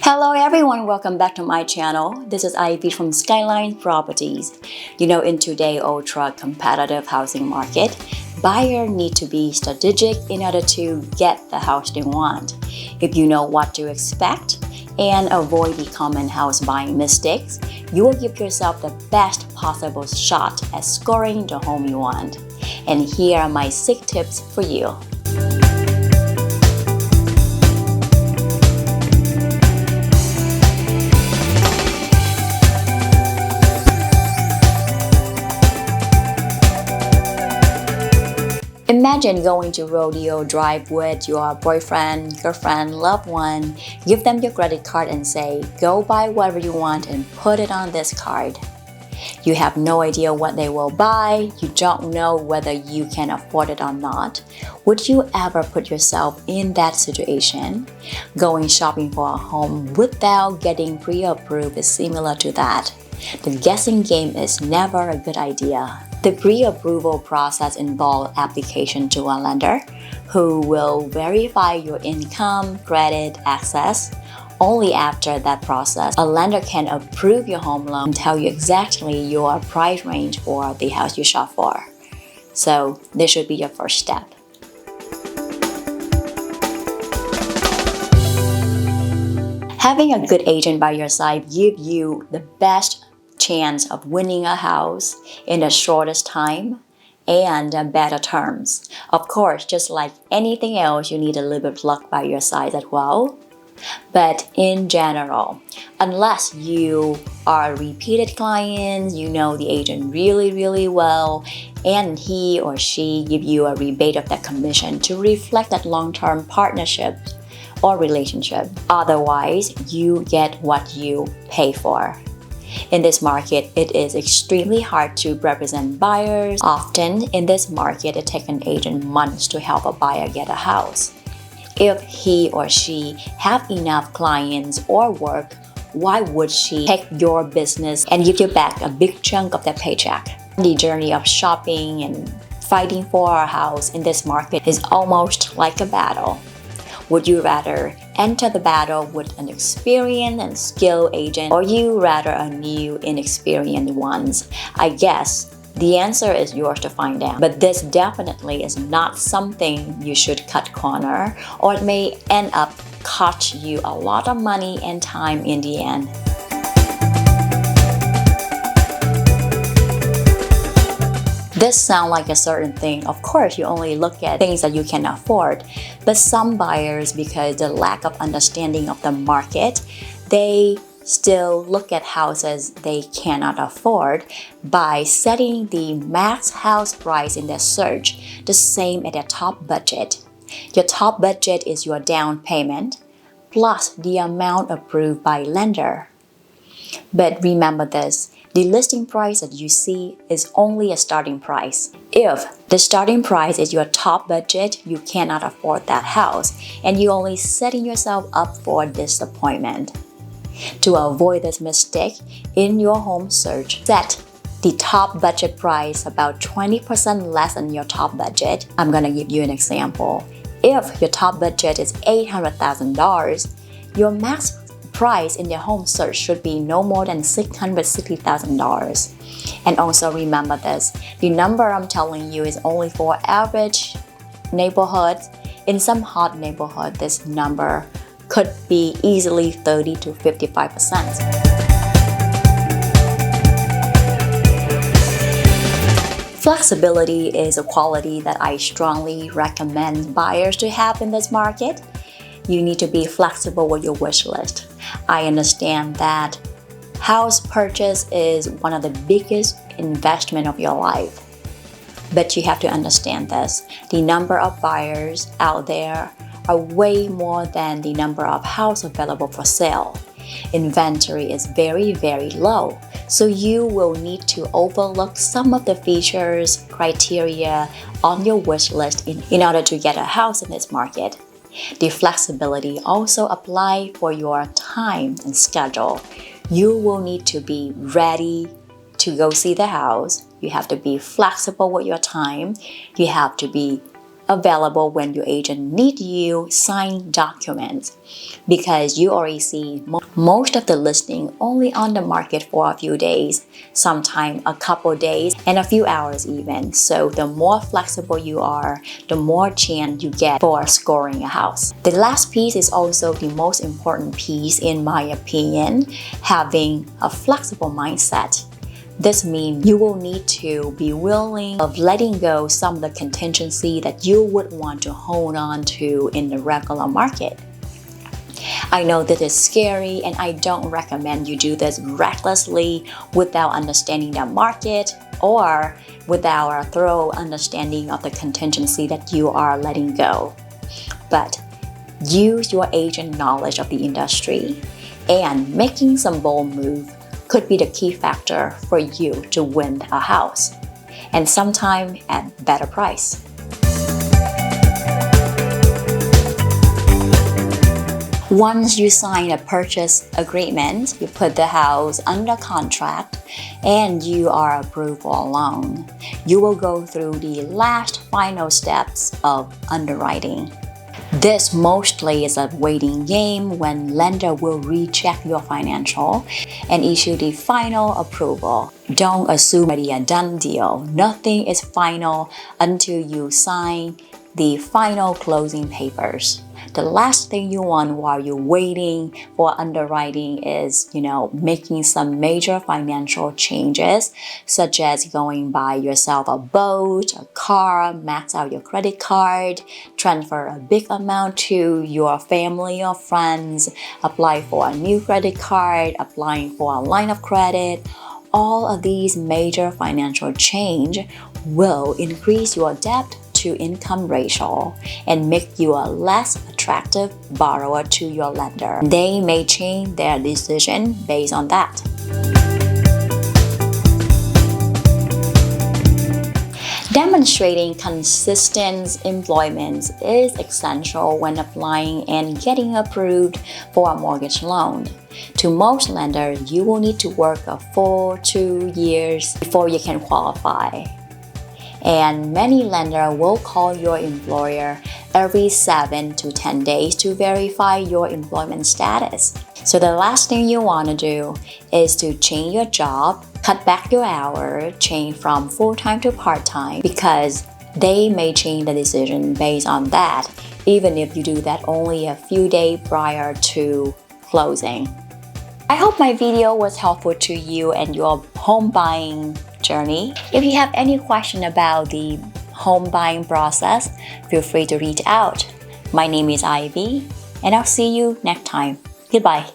Hello everyone, welcome back to my channel. This is Ivy from Skyline Properties. In today's ultra competitive housing market, buyers need to be strategic in order to get the house they want. If you know what to expect and avoid the common house buying mistakes, you will give yourself the best possible shot at scoring the home you want. And here are my 6 tips for you. Imagine going to rodeo drive with your boyfriend, girlfriend, loved one. Give them your credit card and say, go buy whatever you want and put it on this card. You have no idea what they will buy. You don't know whether you can afford it or not. Would you ever put yourself in that situation? Going shopping for a home without getting pre-approved is similar to that. The guessing game is never a good idea. The pre-approval process involves application to a lender who will verify your income, credit, access. Only after that process, a lender can approve your home loan and tell you exactly your price range for the house you shop for. So this should be your first step. Having a good agent by your side gives you the best chance of winning a house in the shortest time and better terms. Of course, just like anything else, you need a little bit of luck by your side as well. But in general, unless you are a repeated client, you know the agent really well, and he or she give you a rebate of that commission to reflect that long-term partnership or relationship. Otherwise, you get what you pay for. In this market, it is extremely hard to represent buyers. Often in this market, it takes an agent months to help a buyer get a house. If he or she have enough clients or work, why would she take your business and give you back a big chunk of that paycheck? The journey of shopping and fighting for a house in this market is almost like a battle. Would you rather enter the battle with an experienced and skilled agent, or you rather a new, inexperienced one? I guess the answer is yours to find out. But this definitely is not something you should cut corner, or it may end up cost you a lot of money and time in the end. This sounds like a certain thing. Of course, you only look at things that you can afford. But some buyers, because the lack of understanding of the market, they still look at houses they cannot afford by setting the max house price in their search the same as their top budget. Your top budget is your down payment plus the amount approved by lender. But remember this, the listing price that you see is only a starting price. If the starting price is your top budget, you cannot afford that house and you're only setting yourself up for disappointment. To avoid this mistake in your home search, set the top budget price about 20% less than your top budget. I'm gonna give you an example. If your top budget is $800,000, your max price in your home search should be no more than $660,000. And also remember this, the number I'm telling you is only for average neighborhoods. In some hot neighborhood, this number could be easily 30 to 55%. Flexibility is a quality that I strongly recommend buyers to have in this market. You need to be flexible with your wish list. I understand that house purchase is one of the biggest investment of your life. But you have to understand this. The number of buyers out there are way more than the number of houses available for sale. Inventory is very low. So you will need to overlook some of the features, criteria on your wish list in order to get a house in this market. The flexibility also applies for your time and schedule. You will need to be ready to go see the house. You have to be flexible with your time. You have to be available when your agent need you sign documents, because you already see most of the listing only on the market for a few days, sometimes a couple days and a few hours even. So the more flexible you are, the more chance you get for scoring a house. The last piece is also the most important piece in my opinion, having a flexible mindset. This means you will need to be willing of letting go some of the contingency that you would want to hold on to in the regular market. I know this is scary, and I don't recommend you do this recklessly without understanding the market or without a thorough understanding of the contingency that you are letting go. But use your agent knowledge of the industry, and making some bold move could be the key factor for you to win a house, and sometime at better price. Once you sign a purchase agreement, you put the house under contract, and you are approved for a loan, you will go through the last final steps of underwriting. This mostly is a waiting game when lender will recheck your financial and issue the final approval. Don't assume it's a done deal. Nothing is final until you sign the final closing papers. The last thing you want while you're waiting for underwriting is, making some major financial changes, such as going buy yourself a boat, a car, max out your credit card, transfer a big amount to your family or friends, apply for a new credit card, applying for a line of credit. All of these major financial change will increase your debt to income ratio and make you a less attractive borrower to your lender. They may change their decision based on that. Demonstrating consistent employment is essential when applying and getting approved for a mortgage loan. To most lenders, you will need to work a full 2 years before you can qualify. And many lenders will call your employer every 7 to 10 days to verify your employment status. So the last thing you want to do is to change your job, cut back your hours, change from full-time to part-time, because they may change the decision based on that, even if you do that only a few days prior to closing. I hope my video was helpful to you and your home buying journey. If you have any question about the home buying process, feel free to reach out. My name is Ivy, and I'll see you next time. Goodbye.